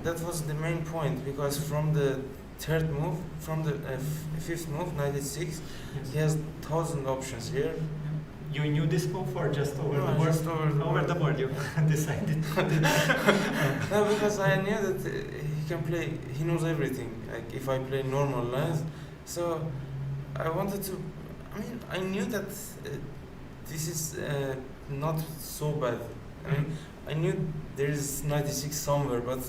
that was the main point, because from the third move, from the fifth move, knight h6, Yes. he has 1,000 options here. You knew this move or just over No, the board? just over the board. You decided. No, because I knew that he can play, he knows everything, like if I play normal lines. So I wanted to, I knew that this is not so bad. I knew there is 96 somewhere, but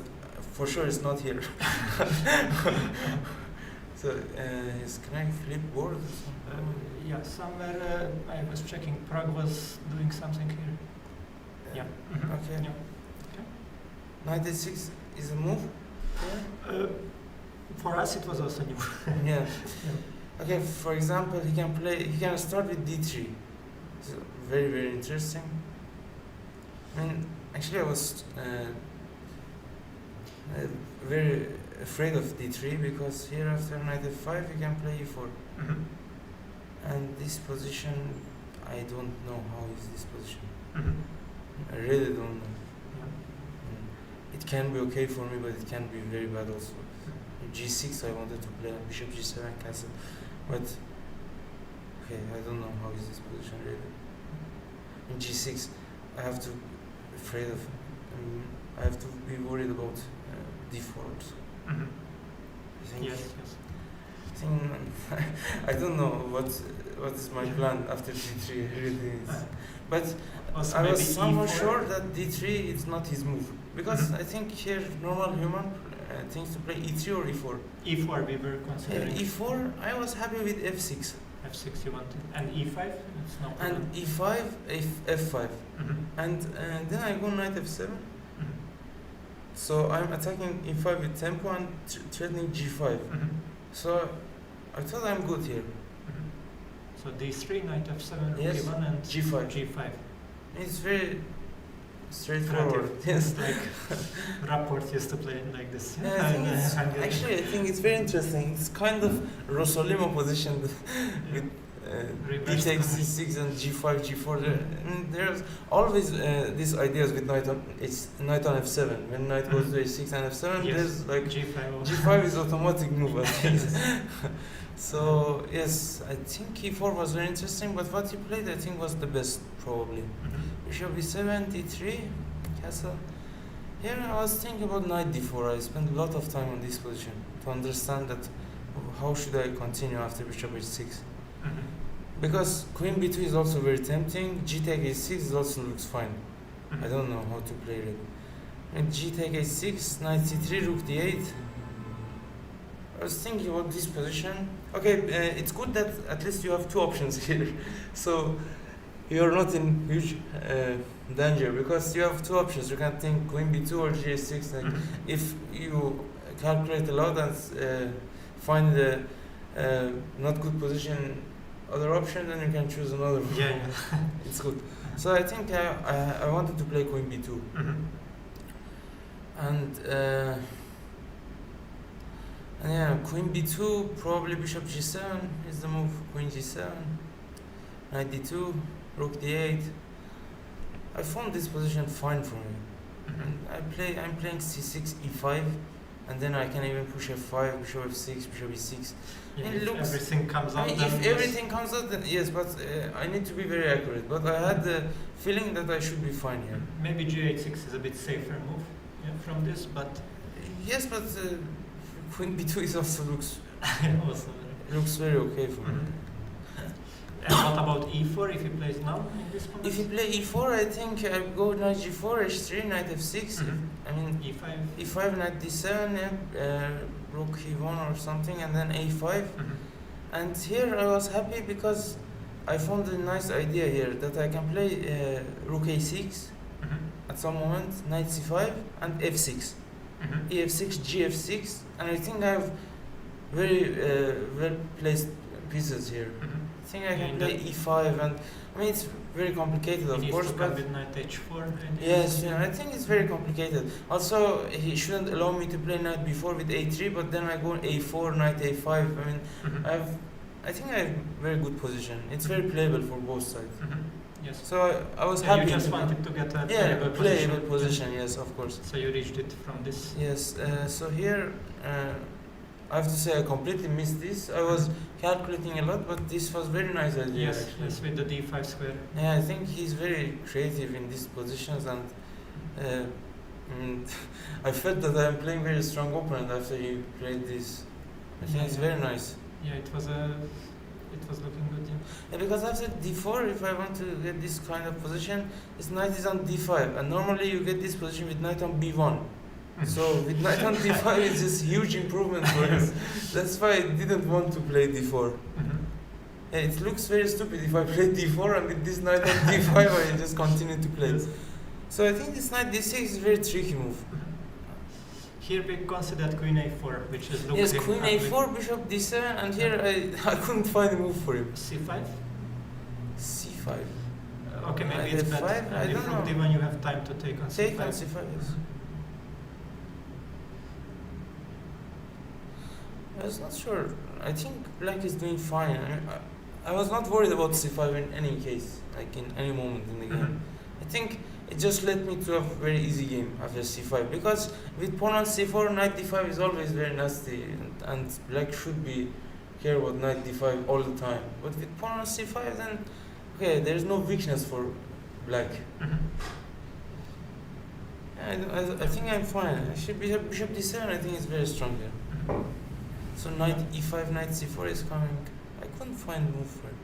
for sure it's not here. So, can I flip board? Yeah, somewhere I was checking. Prague was doing something here. Yeah. Okay. Yeah. 96 is a move? For us, it was also new. Yeah. Okay, for example, he can start with d3. So very, very interesting. Actually I was very afraid of d3, because here after knight f5 he can play e4. And this position, I don't know how is this position. I really don't know. It can be okay for me, but it can be very bad also. g6 I wanted to play, bishop g7 castle, but okay, I don't know how is this position really. In g6 I have to afraid of, I have to be worried about d4 also. I think, Yes. I don't know what is my plan after d3 really is. But Also I was maybe somehow E4. sure that d3 is not his move, because I think here normal human thinks to play e3 or e4. E4 we were considering. e4 I was happy with f6. F6 you wanted. And E5? It's no problem. And e5, f5. And then I go knight f7. So I'm attacking e5 with tempo and threatening g5. So I thought I'm good here. So d3, knight f7, rook Yes. e1 and G5. g5. It's very straightforward. Yes. Like Rapport used to play it like this. Yeah, I think actually, I think it's very interesting. It's kind of Rossolimo position with d takes c6 and g5, g4. There's always these ideas with knight on f7. When knight goes to h6 and f7, Yes. there's like g5. g5 is automatic move. I think. So yes, I think e4 was very interesting, but what he played I think was the best probably. Bishop e7, d3, castle. Here I was thinking about knight d4. I spent a lot of time on this position to understand that how should I continue after bishop h6. Because queen b2 is also very tempting. G take h6 also looks fine. I don't know how to play it. And g take h6, knight c3, rook d8. I was thinking about this position. Okay, it's good that at least you have two options here. So you're not in huge danger, because you have two options. You can think queen b2 or g6. Like if you calculate a lot and find the not good position, other option, then you can choose another one. Yeah. It's good. So I think I wanted to play queen b2. And yeah, queen b2, probably bishop g7 is the move. Queen g7, knight d2, rook d8. I found this position fine for me. And I'm playing c6, e5, and then I can even push f5, bishop f6, bishop e6. Yeah, It if looks, everything comes out, if then everything comes out, then yes, but I need to be very accurate. But I had the feeling that I should be fine here. maybe g8-6 is a bit safer move from this, but Yes, but queen b2 is also looks also very okay for me. And what about e4 if he plays now in this moment? If you play e4, I think I go knight g4, h3, knight f6. I mean, e5, e5, knight d7, rook e1 or something, and then a5. And here I was happy because I found a nice idea here that I can play rook a6 at some moment, knight c5, and f6. ef6, gf6, and I think I have very well placed pieces here. I think I can play e5, and I mean it's very complicated, of course, but with knight h4. yes, I think it's very complicated. Also, he shouldn't allow me to play knight b4 with a3, but then I go a4, knight a5. I mean, I think I have very good position. It's very playable for both sides. Yes. So I was Yeah, happy. you just to wanted to get a playable position. position. Yes, of course. So you reached it from this. Yes. So here, I have to say I completely missed this. I was calculating a lot, but this was very nice idea. Yes, actually. yes, with the d5 square. Yeah, I think he's very creative in these positions, and I felt that I'm playing very strong opponent after he played this. I think it's very nice. Yeah, it was looking good. Yeah. Yeah, because after d4, if I want to get this kind of position, this knight is on d5, and normally you get this position with knight on b1. So with knight on d5, it's just huge improvement for him. That's why I didn't want to play d4. Yeah, it looks very stupid if I play d4 and with this knight on d5 I just continue to play. Yes. So I think this knight d6 is a very tricky move. Here we considered queen a4, which is looking Yes, queen a4, bishop d7, and here I couldn't find a move for him. c5. c5. Okay, maybe Knight it's f5? better. I And don't if rook know. d1, you have time to take on c5. Take on c5, yes. I was not sure. I think black is doing fine. I was not worried about c5 in any case, like in any moment in the game. I think it just led me to a very easy game after c5, because with pawn on c4, knight d5 is always very nasty, and black should be care about knight d5 all the time. But with pawn on c5, then okay, there is no weakness for black. I think I'm fine. Actually, bishop d7, I think is very strong here. So knight e5, knight c4 is coming. I couldn't find a move for it.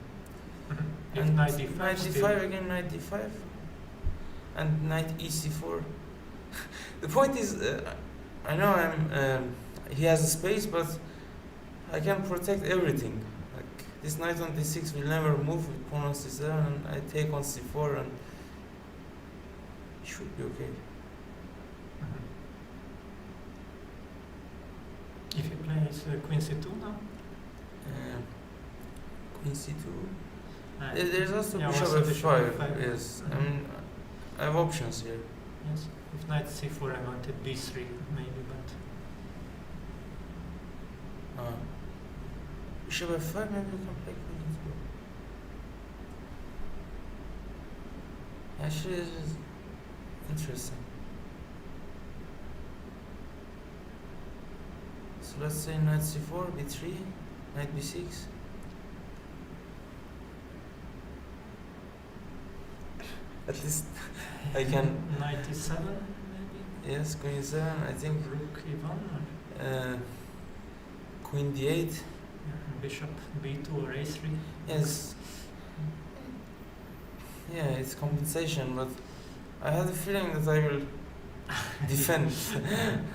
If And knight d5, knight still. d5 again, knight d5, and knight ec4. The point is, I know he has a space, but I can protect everything. Like this knight on d6 will never move with pawn on c7, and I take on c4, and it should be okay. If he plays queen c2 now? Queen c2. Ah, There's also yeah, bishop also f5. bishop f5. Yes, I mean I have options here. Yes. If knight c4, I wanted b3 maybe, but Bishop f5, maybe we can play queen e2. Actually, this is interesting. So let's say knight c4, b3, knight b6. At least I can. knight e7 maybe. Yes, queen e7. I think Rook e1 or queen d8. bishop b2 or a3. Yes. Yeah, it's compensation, but I had a feeling that I will defend.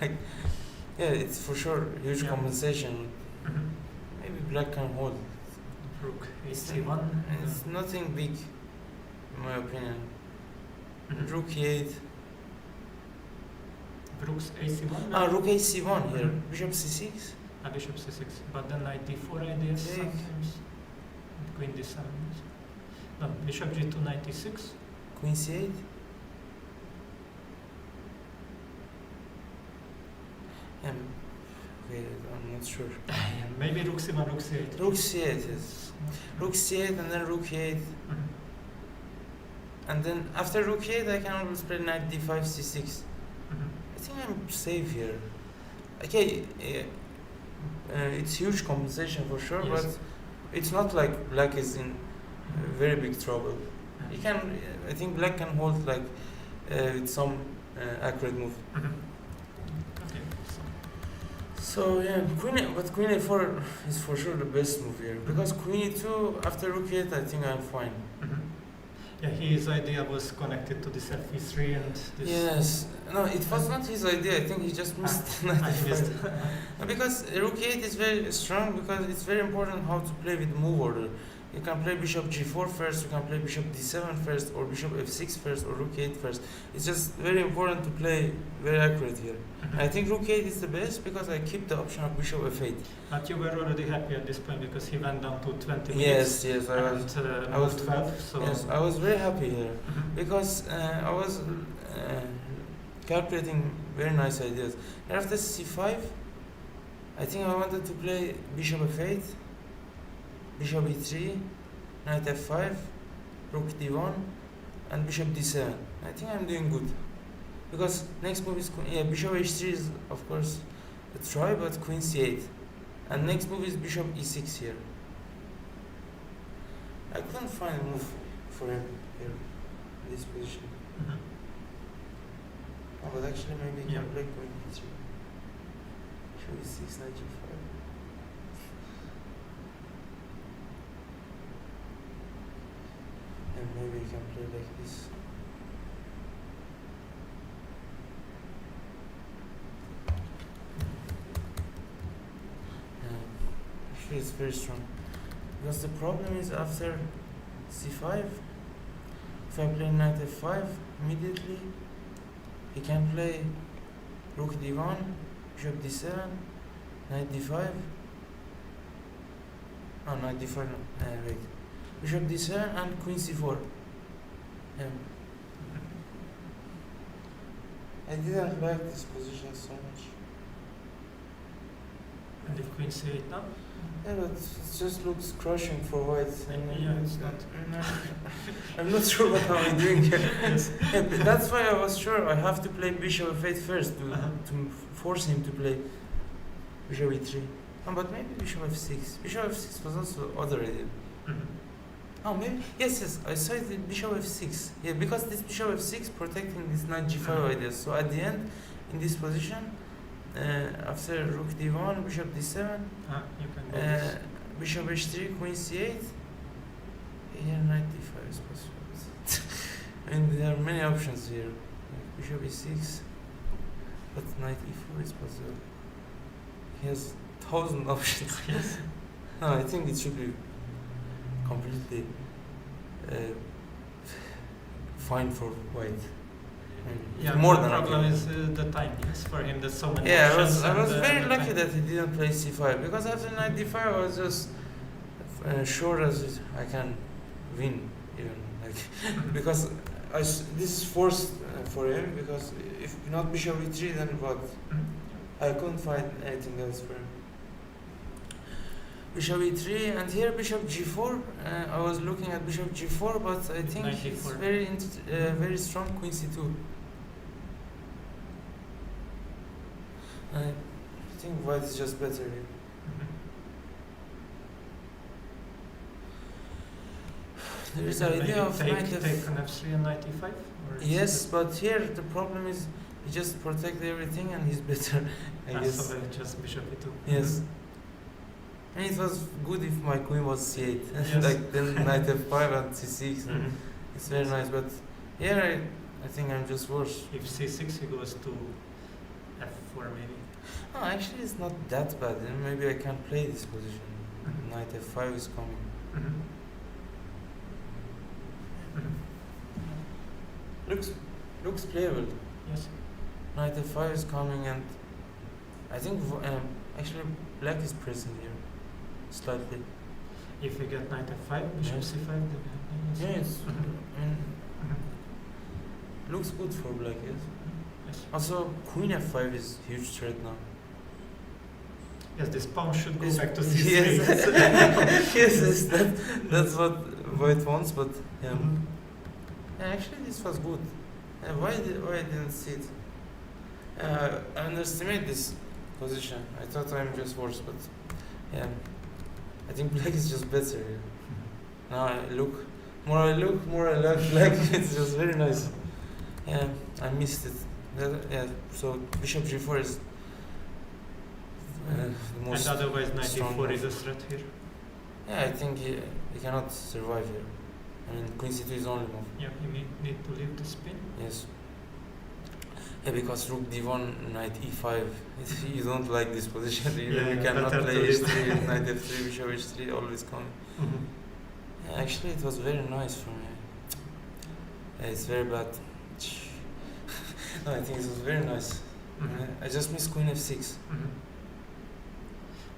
Like, yeah, it's for sure huge Yeah. compensation. Mhm. Maybe black can hold. Rook It's ac1. It's nothing big, in my opinion. Mhm. Rook e8. Rook's ac1. Rook ac1 here. Mhm. Bishop c6. Bishop c6. But then knight d4 ideas Take. sometimes. And queen d7. No, bishop g2, knight e6. Queen c8. Okay, I'm not sure. Maybe rook c1, rook c8. Rook c8, yes. Rook c8 and then rook e8. Mhm. And then after rook e8, I can always play knight d5, c6. Mhm. I think I'm safe here. Okay, it's huge compensation for sure, Yes. but it's not like black is in very big trouble. You can, I think black can hold like with some accurate move. Mhm. Okay. So yeah, but queen a4 is for sure the best move here, because queen e2 after rook e8, I think I'm fine. Mhm. Yeah, his idea was connected to this f3 and this. Yes, no, it was not his idea. I think he just missed knight I missed. e5. Because rook e8 is very strong, because it's very important how to play with move order. You can play bishop g4 first, you can play bishop d7 first, or bishop f6 first, or rook 8 first. It's just very important to play very accurate here. Mhm. I think rook 8 is the best, because I keep the option of bishop f8. But you were already happy at this point because he went down to 20 minutes. Yes, I was. And I was- moved 12. So. Yes, I was very happy here, Mhm. because I was calculating very nice ideas. And after c5, I think I wanted to play bishop f8, bishop e3, knight f5, rook d1, and bishop d7. I think I'm doing good. Because next move is bishop h3 is of course a try, but queen c8. And next move is bishop e6 here. I couldn't find a move for him here in this position. Oh, but actually maybe he can play queen e3. Bishop e6, knight g5. And maybe you can play like this. Actually it's very strong. Because the problem is after c5, if I play knight f5 immediately, he can play rook d1, bishop d7, knight d5. Oh, knight d5, no, wait. Bishop d7 and queen c4. I didn't like this position so much. And if queen c8 now? Yeah, but it just looks crushing for white. Yeah, it's not. I'm not sure what I'm doing here. Yes. Yeah, but that's why I was sure I have to play bishop f8 first to force him to play bishop e3. But maybe bishop f6. Bishop f6 was also other idea. Oh, maybe yes. I saw it in bishop f6. Yeah, because this bishop f6 protecting this knight g5 idea. So at the end, in this position, after rook d1, bishop d7, You can go this. bishop h3, queen c8. Here knight d5 is possible. I mean, there are many options here. Like bishop e6, but knight e4 is possible. He has 1,000 options. Yes. No, I think it should be completely fine for white. Yeah, more the than problem okay. is the time. Yes, for him there's so many Yeah, options. I was and, very the lucky time. that he didn't play c5 because after knight d5 I was just sure as I can win even like because this is forced for him because if not bishop e3 then what? I couldn't find anything else for him. Bishop e3 and here bishop g4. I was looking at bishop g4, but I think Knight it's d4. very strong queen c2. I think white is just better here. There is an idea of knight take on f3 and knight e5? Yes, but here the problem is he just protects everything and he's better, I guess. So then just bishop e2. Yes. And it was good if my queen was c8. Yes. Like then knight f5 and c6. And it's very nice, but here I think I'm just worse. If c6 he goes to f4 maybe. Oh, actually it's not that bad. Maybe I can play this position. Knight f5 is coming. Looks playable. Yes. Knight f5 is coming, and I think actually black is pressing here slightly. If we get knight f5, bishop Yes. c5, then Yes, looks good for black. Yes. Yes. Also, queen f5 is huge threat now. Yes, this pawn should go Yes. back to c3. Yes, yes, that's what white wants, but yeah. Actually, this was good. Why I didn't see it? I underestimate this position. I thought I'm just worse, but yeah, I think black is just better here. Now more I look, more I like black. It's just very nice. Yeah, I missed it. Yeah, so bishop g4 is the most. And otherwise knight strong e4 is move. a threat here. Yeah, I think he cannot survive here. I mean, queen c2 is the only move. Yeah, you need to leave the spin. Yes. Yeah, because rook d1, knight e5. You don't like this position. You cannot better play to leave. h3, knight f3, bishop h3, always coming. Yeah, actually, it was very nice for me. Yeah, it's very bad. No, I think it was very nice. I just missed queen f6.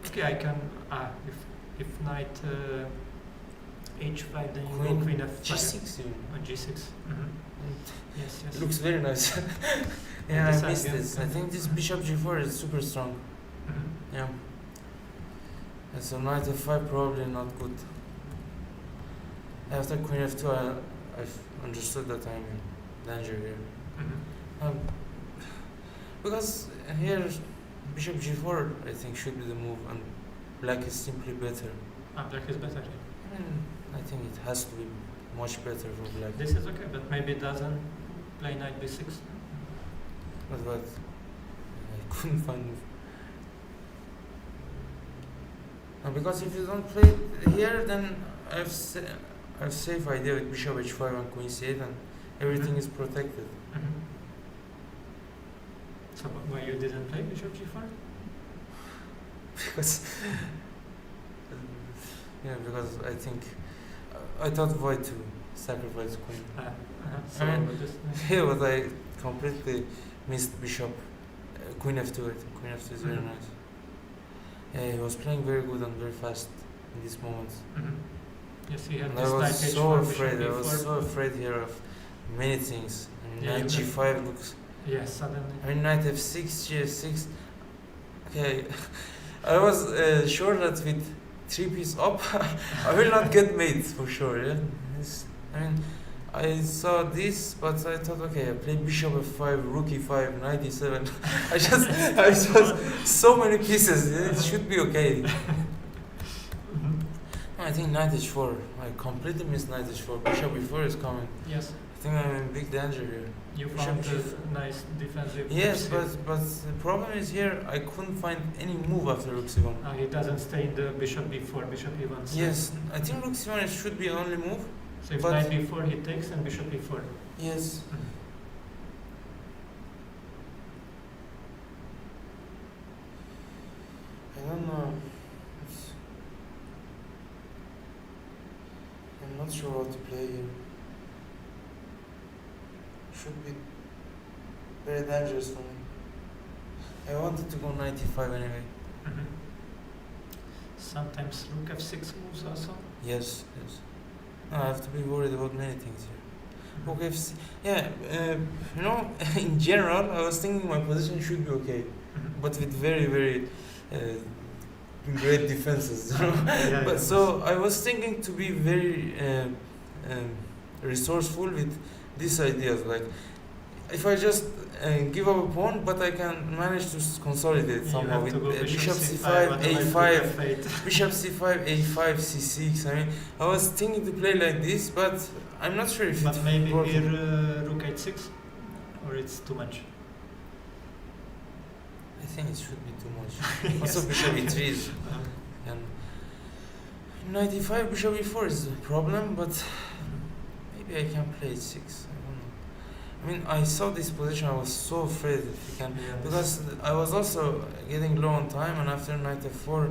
Okay, I can. If knight h5, then you Queen go queen f5. g6 even. G6. Yes, yes. It looks very nice. Yeah, This I missed idea. this. I think this bishop g4 is super strong. Yeah. And so knight f5 probably not good. After queen f2, I've understood that I'm in danger here. Mm-hmm. Um, because here bishop g4 I think should be the move, and black is simply better. Black is better. I mean, I think it has to be much better for black. This is okay, but maybe it doesn't play knight b6. But what? I couldn't find move. Because if you don't play it here, then I've safe idea with bishop h5 and queen c8, and everything is protected. Mm-hmm. So why you didn't play bishop g4? Because because I think I thought white to sacrifice queen. So I mean, just, yeah, but I completely missed bishop queen f2. I think queen f2 is very Mhm. nice. Yeah, he was playing very good and very fast in this moment. Mm-hmm. Yes, he had And this I was knight so h4, afraid. bishop I was b4. so afraid here of many things. I mean, Yeah, knight you g5 looks. Yes, suddenly. I mean, knight f6, gf6. Okay, I was sure that with 3 piece up, I will not get mate for sure. Yeah, I mean, I saw this, but I thought, okay, I play bishop f5, rook e5, knight e7. I saw so many pieces. Yeah, it should be okay. Mm-hmm. I think knight h4. I completely missed knight h4. Bishop e4 is coming. Yes, I think I'm in big danger here. you Bishop found g4. a nice defensive. Yes, position. but the problem is here I couldn't find any move after rook c1. He doesn't stay in the bishop b4, bishop e1. So Yes, I think rook c1 should be the only move. So if but- knight b4, he takes, and bishop e4. Yes. I don't know. I'm not sure what to play here. Should be very dangerous for me. I wanted to go 95 anyway. Mm-hmm. Sometimes rook f6 moves also. Yes. No, I have to be worried about many things here. Okay, yeah, in general, I was thinking my position should be okay, Mhm. but with very, very great defenses. Yeah, But yeah. so I was thinking to be very resourceful with these ideas. Like, if I just give up a pawn, but I can manage to consolidate You somehow have with to go bishop c5, otherwise a5, rook f8. bishop c5, a5, c6. I mean, I was thinking to play like this, but I'm not sure if But it maybe works. here rook h6, or it's too much. I think it should be too much. Also, bishop e3 is, and 95 bishop e4 is a problem, but maybe I can play h6. I don't know. I mean, I saw this position. I was so afraid if you can, Yes. because I was also getting low on time, and after knight f4,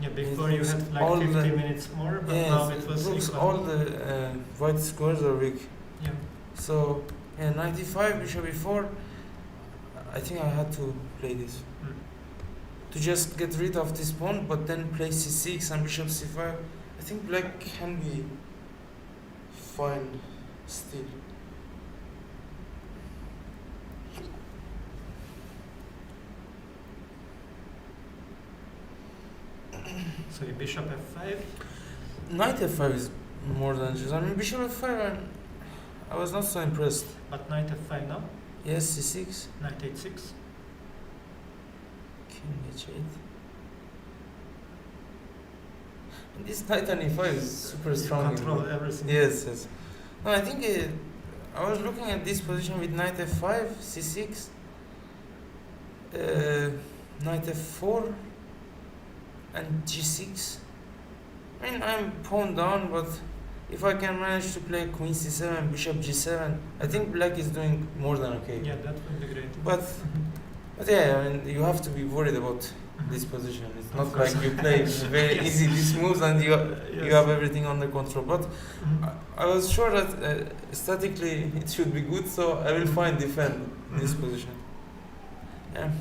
Yeah, before it you looks had all like 50 the- minutes more, but yes, now it was looks equal. all the white squares are weak. Yeah. So, 95 bishop e4. I think I had to play this Mm. to just get rid of this pawn, but then play c6 and bishop c5. I think black can be fine still. So you bishop f5. Knight f5 is more dangerous. I mean, bishop f5, I was not so impressed. But knight f5 now. Yes, c6, Knight h6. king h8. And this knight on e5 is super strong. Control everything. Yes. No, I think I was looking at this position with knight f5, c6, knight f4, and g6. I mean, I'm pawn down, but if I can manage to play queen c7, bishop g7, I think black is doing more than okay. Yeah, that would be great. But yeah, I mean, you have to be worried about this position. It's Of not course. like you play very Yes. easy these moves and you Yes. have everything under control. But Mhm. I was sure that statically it should be good, so I will find defend this Mhm. position. Yeah.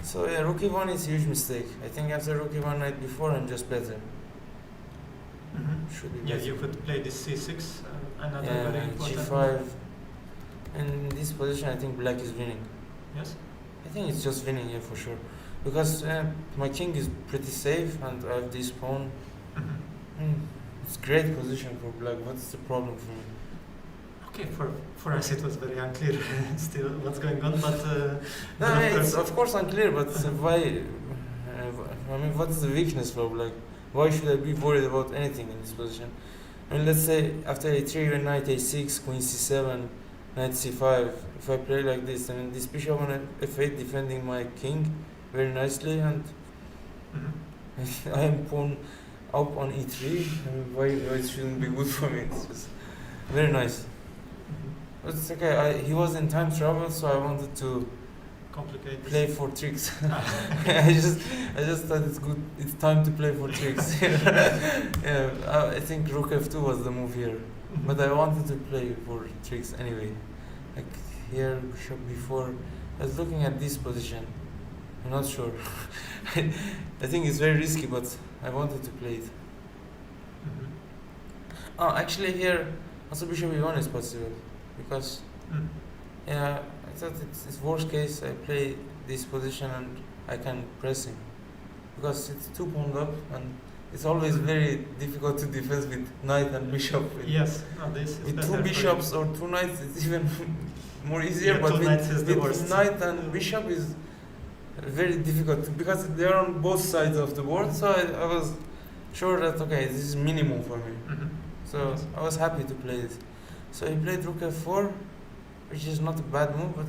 So yeah, rook e1 is a huge mistake. I think after rook e1 knight before, I'm just better. Mhm. Should be Yeah, better. you could play this c6, another Yeah, very important g5. move. And in this position, I think black is winning. Yes. I think it's just winning here for sure. Because my king is pretty safe and I have this pawn. Mhm. It's great position for black. What's the problem for me? Okay, for us it was very unclear still what's going on, but No, but yeah, it's of course unclear, but why? I mean, what's the weakness from? Like, why should I be worried about anything in this position? I mean, let's say after a3, you're knight a6, queen c7, knight c5. If I play like this, I mean, this bishop on f8 defending my king very nicely, and Mhm. I am pawn up on e3. I mean, why it shouldn't be good for me? It's just very nice. Mhm. But it's okay. He was in time travel, so I wanted to Complicated. play for tricks. I just thought it's good. It's time to play for tricks. Yeah, I think rook f2 was the move here, Mhm. but I wanted to play for tricks anyway. Like here, bishop b4. I was looking at this position. I'm not sure. I think it's very risky, but I wanted to play it. Mhm. Oh, actually here also bishop e1 is possible because Mm. yeah, I thought it's worst case I play this position and I can press him because it's two pawned up and it's always very difficult to defend with knight and bishop. Yes, no, this is With better two for bishops or two knights, it's even more easier. Yeah, but two knights is the with worst. knight and bishop is very difficult because they're on both sides of the board. So I was sure that okay, this is minimum for me. Mhm. So Yes. I was happy to play it. So he played rook f4, which is not a bad move, but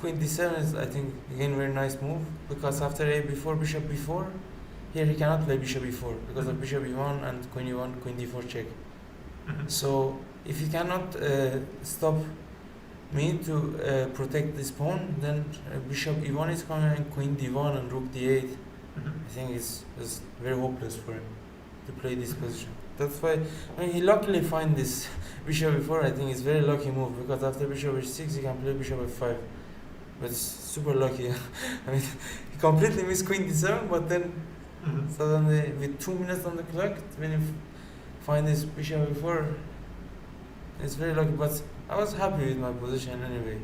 queen d7 is I think again very nice move because after a b4, bishop b4, here he cannot play bishop e4 because of bishop e1 and queen e1, queen d4 check. Mhm. So if he cannot stop me to protect this pawn, then bishop e1 is coming and queen d1 and rook d8. Mhm. I think it's very hopeless for him to play this position. That's why I mean he luckily find this bishop e4. I think it's very lucky move because after bishop h6 he can play bishop f5. But it's super lucky. I mean he completely missed queen d7, but then Mhm. suddenly with 2 minutes on the clock when you find this bishop e4, it's very lucky. But I was happy with my position anyway.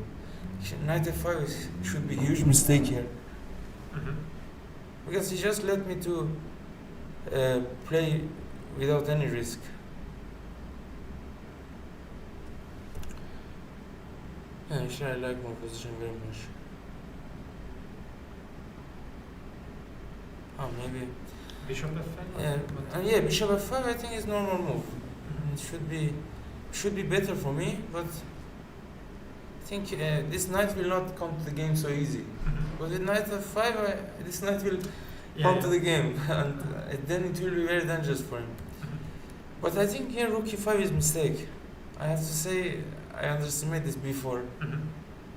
Knight f5 should be a huge mistake here Mhm. because he just let me to play without any risk. Yeah, actually I like my position very much. Oh, maybe. Bishop f5. Yeah, but- yeah, bishop f5 I think is normal move. Mhm. It should be better for me, but I think this knight will not come to the game so easy. Mhm. But with knight f5, this knight will Yeah, come yeah. to the game, and then it will be very dangerous for him. Mhm. But I think here rook e5 is mistake. I have to say I underestimated this before. Mhm.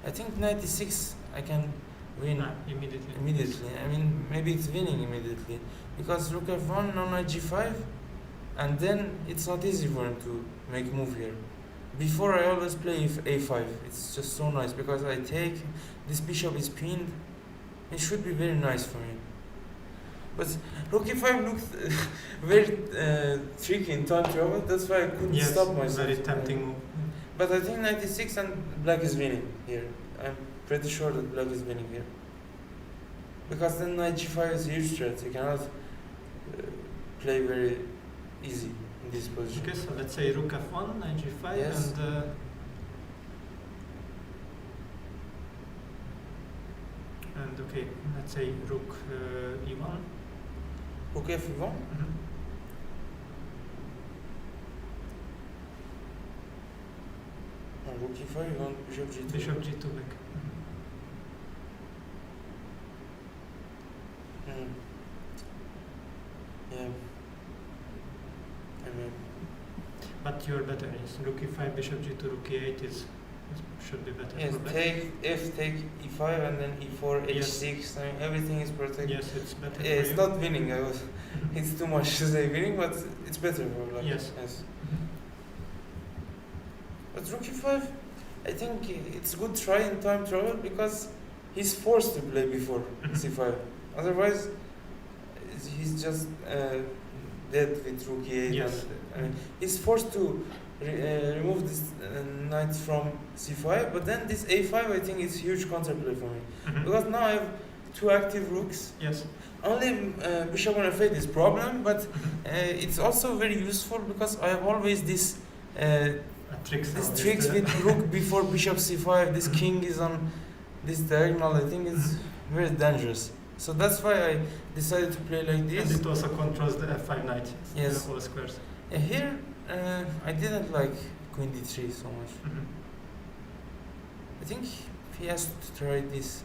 I think knight e6 I can win Immediately. immediately. I mean maybe it's winning immediately because rook f1 no knight g5, and then it's not easy for him to make move here. Before I always play a5. It's just so nice because I take this bishop is pinned. It should be very nice for me. But rook e5 looked very tricky in time travel. That's why I couldn't Yes, stop myself. very tempting move. But I think knight e6 and black is winning here. I'm pretty sure that black is winning here. Because then knight g5 is a huge threat. You cannot play very easy in this position. Okay, so let's say rook f1, knight g5, Yes. and okay, let's say rook e1. Rook f1. Mhm. And rook e5, you want bishop g2. Bishop g2 back. Hmm. Yeah. I mean, But you're better. Yes, rook e5, bishop g2, rook e8 should be better. yes, for black. take f, take e5, and then e4, Yes. h6. I mean, everything is protected. Yes, it's better. Yeah, for it's you. not winning. Mhm. It's too much to say winning, but it's better for black. Yes. Mhm. But rook e5, I think it's good try in time travel because he's forced to play before Mhm. c5. Otherwise, he's just dead with rook e8. Yes. I mean, he's forced to remove this knight from c5, but then this a5 I think is huge counterplay for me. Mhm. Because now I have two active rooks. Yes. Only bishop on f8 is problem, but Mhm. it's also very useful because I have always this tricks. This now tricks is with rook before bishop c5, this king is on this diagonal, I think it's very dangerous. So that's why I decided to play like and this. it also controls the f5 knight. Yes. All squares. Here, I didn't like queen d3 so much. I think he has to try this.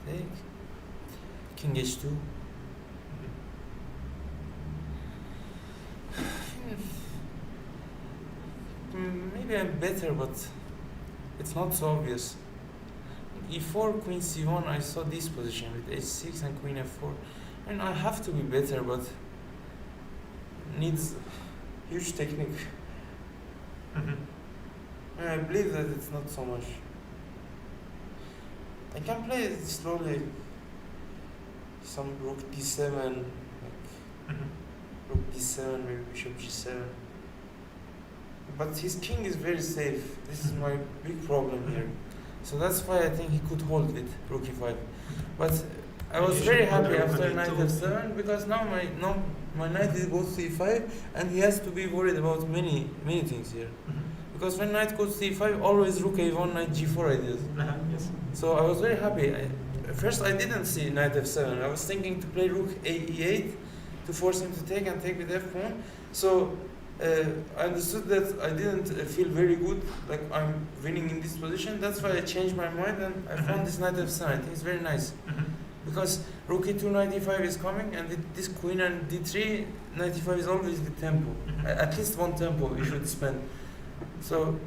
Take king h2. Maybe I'm better, but it's not so obvious. e4, queen c1, I saw this position with h6 and queen f4. I mean, I have to be better, but needs huge technique. And I believe that it's not so much. I can play it slowly. Some rook d7, like rook d7, maybe bishop g7. But his king is very safe. This is my big problem here. So that's why I think he could hold with rook e5. But I was very happy after knight f7 because now my knight goes to e5 and he has to be worried about many things here. Because when knight goes to e5, always rook a1, knight g4 ideas. Yes. So I was very happy. First I didn't see knight f7. I was thinking to play rook e8 to force him to take and take with f pawn. So I understood that I didn't feel very good, like I'm winning in this position. That's why I changed my mind and I found this knight f7. I think it's very nice. Because rook e2, knight e5 is coming, and with this queen and d3, knight e5 is always the tempo. At least one tempo you should spend. So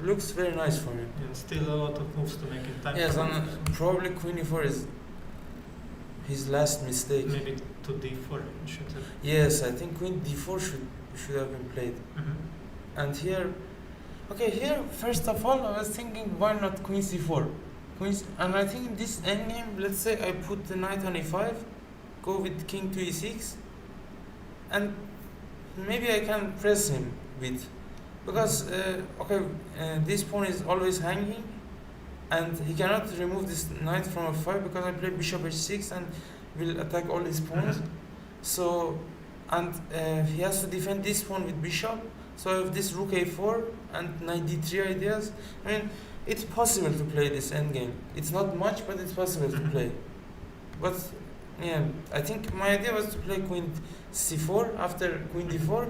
looks very nice for me. Yeah, still a lot of moves to make in time. Yes, and probably queen e4 is his last mistake. Maybe to d4 should have. Yes, I think queen d4 should have been played. And here, okay, here first of all I was thinking why not queen c4? And I think in this endgame, let's say I put the knight on e5, go with king to e6, and maybe I can press him with, because this pawn is always hanging, and he cannot remove this knight from f5 because I play bishop h6 and will attack all his pawns. So, and he has to defend this pawn with bishop. So I have this rook a4 and knight d3 ideas. I mean, it's possible to play this endgame. It's not much, but it's possible to play. But yeah, I think my idea was to play queen c4 after queen d4.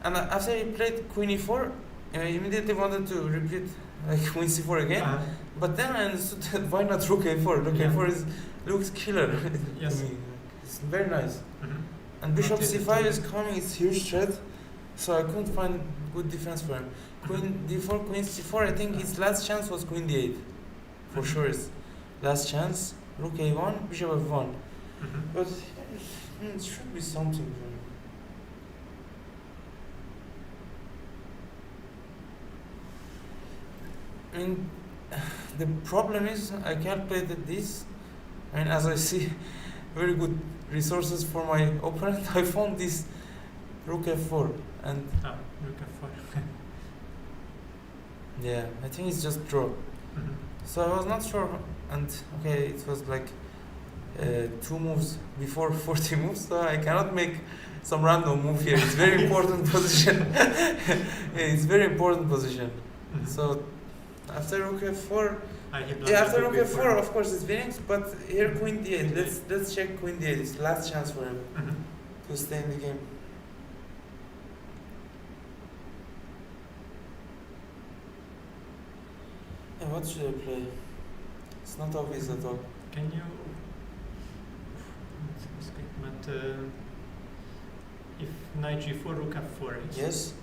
And after he played queen e4, I immediately wanted to repeat like queen c4 again. But then I understood that why not rook a4? Rook a4 looks killer. Yes. To me. It's very nice. And bishop c5 is coming. It's huge threat. So I couldn't find good defense for him. Queen d4, queen c4, I think his last chance was queen d8. For sure it's last chance. Rook a1, bishop f1. But it should be something for him. I mean, the problem is I calculated this, and as I see very good resources for my opponent, I found this rook f4 and rook f4. yeah, I think it's just draw. So I was not sure, and okay, it was like 2 moves before 40 moves, so I cannot make some random move here. It's very important position. It's very important position. So after rook f4, after rook f4, of course it's winning, but here queen d8. Let's check queen d8. It's last chance for him to stay in the game. And what should I play? It's not obvious at all. Can you? But if knight g4, rook f4, Yes.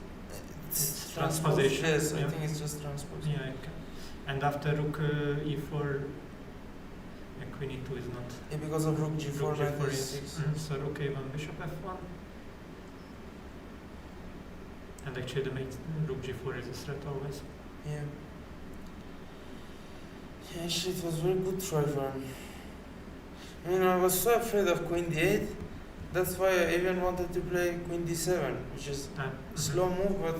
It's transposition. Yes, Yeah. I think it's just transposition. Yeah, and after rook e4, queen e2 is not. Yeah, because of rook g4, Rook knight g4 e6. So rook a1, bishop f1. And actually the mate rook g4 is a threat always. Yeah. Yeah, actually it was very good try for him. I mean, I was so afraid of queen d8. That's why I even wanted to play queen d7, which is slow move, but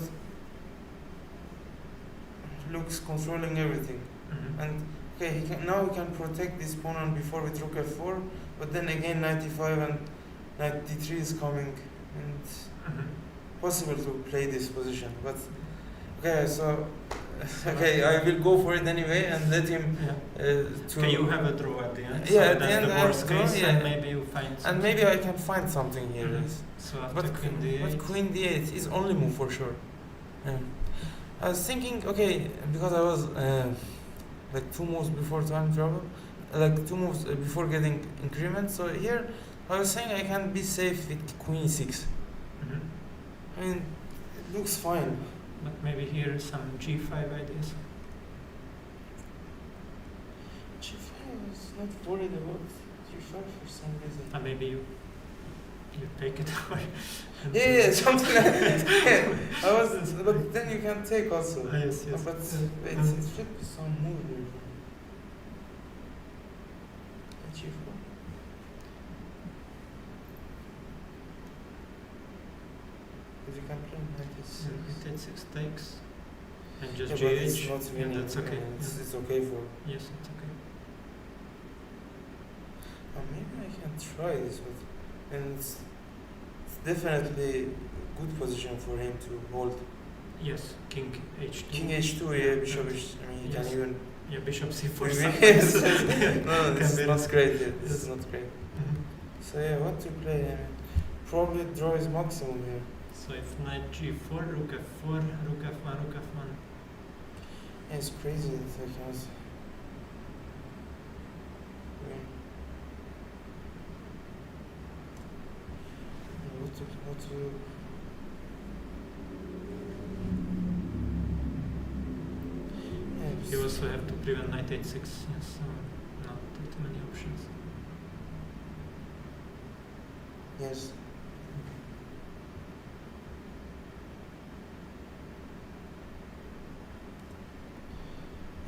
looks controlling everything. And okay, now he can protect this pawn on before with rook f4, but then again knight e5 and knight d3 is coming, and possible to play this position. But Okay, so okay, I will go for it anyway and let him Yeah. to. Okay, you have a draw at the end. Yeah, so at the that's end the I have worst draw, case, yeah. and maybe you find something. And maybe I can find something here. Mhm. Yes. So after But queen d8. but queen d8 is only move for sure. Yeah. I was thinking, okay, because I was like 2 moves before time travel, like 2 moves before getting increment. So here I was saying I can be safe with queen e6. Mhm. I mean, it looks fine. But maybe here some g5 ideas. G5 was not worried about G5 for some reason. And maybe you take it away. and Yeah, something like that. Yeah, I was, but then you can take also. Yes, yes. But wait, it should be some move here. G4. But you can play like this. Knight 6 takes. And just Yeah, but it's GH. not Yeah, winning. that's okay. It's okay for. Yes, it's okay. Maybe I can try this, but and it's definitely a good position for him to hold. Yes, king h2. King h2, yeah, bishop h. I mean, he Yes. can even. Yeah, bishop c4 Yes. sometimes. No, Can it's be not risky. great yet. Yes. It's not great. Mhm. So yeah, what to play? I mean, probably draw is maximum here. So if knight g4, rook f4, rook f1, rook f1. Yeah, it's crazy that I can't. Yeah. What to? Yeah, You also have to prevent knight h6. Yes, so not that many options. yes.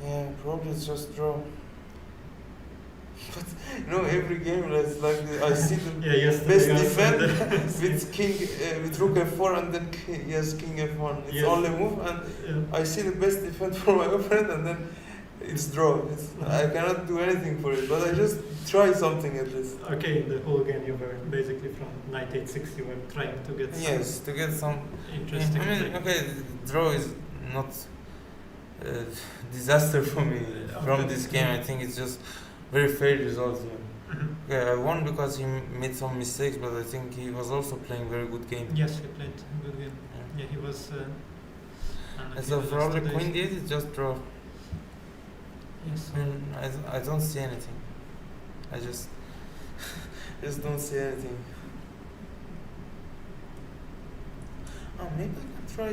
Yeah, probably it's just draw. But every game it's like I see the Yeah, yesterday best also defend the- with king with rook f4 and then king f1. It's Yes. only move and Yeah. I see the best defense for my opponent and then it's draw. I cannot do anything for it, but I just try something at least. Okay, the whole game you were basically from knight h6 you were trying to get some Yes, to get some. interesting I mean, play. okay, draw is not disaster for me from this game. I think it's just very fair result. Yeah. Mhm. Yeah, I won because he made some mistakes, but I think he was also playing very good game. Yes, he played a good game. Yeah. Yeah, he was. And so probably queen d8 is just draw. Yes. I don't see anything. I just don't see anything. Oh, maybe I can try.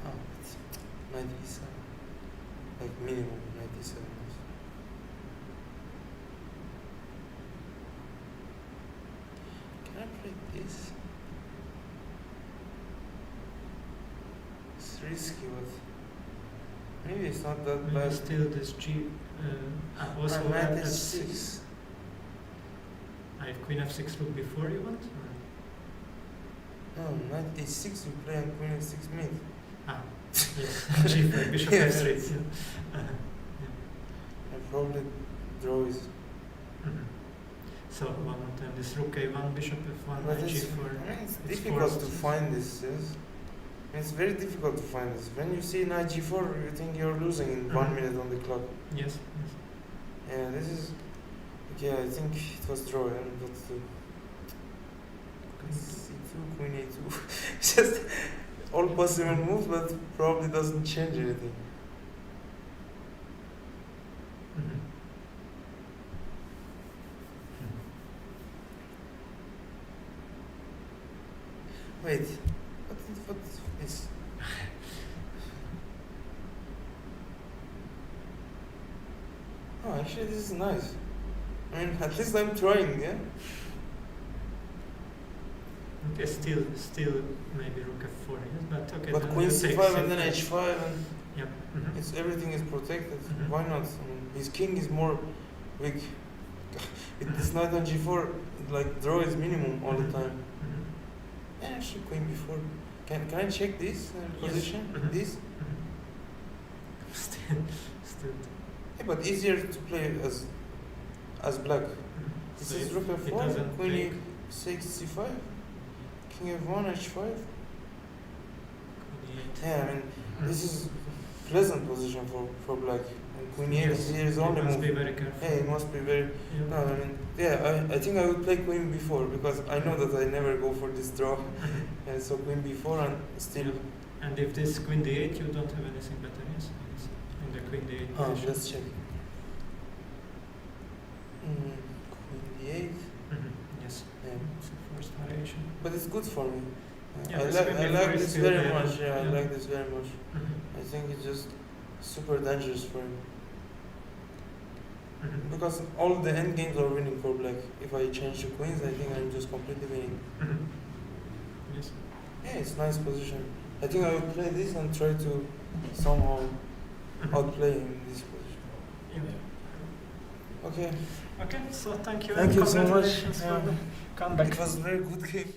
Oh, it's 97. Like minimum 97. Can I play this? It's risky, but maybe it's not that Maybe bad. still this G. Also knight at h6. I have queen f6 rook before you want? No, knight h6 you play on queen f6 mid. Ah, yes. G5, bishop Yes. f3. Yeah. And probably draw is. Mhm. So one more time, this rook a1, bishop f1, But knight it's, g4. I mean, it's It's difficult forced. to find this, yes? It's very difficult to find this. When you see knight g4, you think you're losing in 1 Mhm. minute on the clock. Yes, yes. Yeah, this is. Okay, I think it was draw, and but c2, queen a2. It's just all possible moves, but probably doesn't change anything. Mhm. Wait, what is. Oh, actually, this is nice. I mean, at least I'm trying, yeah? Okay, still maybe rook f4, yes, but okay. But then queen you take c5 and then c5. h5 and Yep. Mhm. it's everything is protected. Mhm. Why not? I mean, his king is more weak. With this knight on g4, like draw is minimum all the Mhm. time. Mhm. Yeah, actually queen b4. Can I check this Yes. position? Mhm. This? Mhm. Still. Yeah, but easier to play as black. Mhm. This So is if rook it f4, doesn't queen take e6 c5, king f1 h5. queen e8. Yeah, I mean, this is pleasant position for black. And queen e8 here is only you must move. be very careful. Yeah, it must be very. Yeah. No, I mean, yeah, I think I would play queen b4 because I know that I never go for this draw. And so queen b4 and still. And if this queen d8, you don't have anything better, yes? It's in the queen d8 position. Let's check. Queen d8. Yes. Yeah. It's the first variation. But it's good for me. Yeah, I this like queen I b4 like is this still very there. much. Yeah, I Yeah. like this very much. I think it's just super dangerous for him because all the end games are winning for black. If I change the queens, I think I'm just completely winning. Yes. Yeah, it's nice position. I think I would play this and try to somehow outplay him in this position. Yeah. Okay. Okay, so thank you Thank and you so much. congratulations Yeah. for the comeback. It was a very good game.